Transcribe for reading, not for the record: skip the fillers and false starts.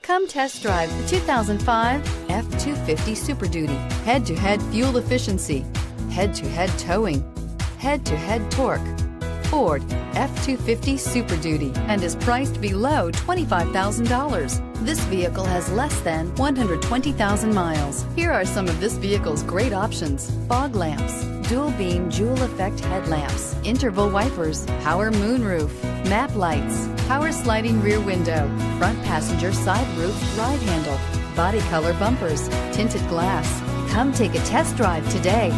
Come test drive the 2005 F-250 Super Duty. Head-to-head fuel efficiency, head-to-head towing, head-to-head torque. Ford F-250 Super Duty and is priced below $25,000. This vehicle has less than 120,000 miles. Here are some of this vehicle's great options: fog lamps, dual beam dual effect headlamps, interval wipers, power moonroof, map lights, power sliding rear window, front passenger side roof ride handle, body color bumpers, tinted glass. Come take a test drive today.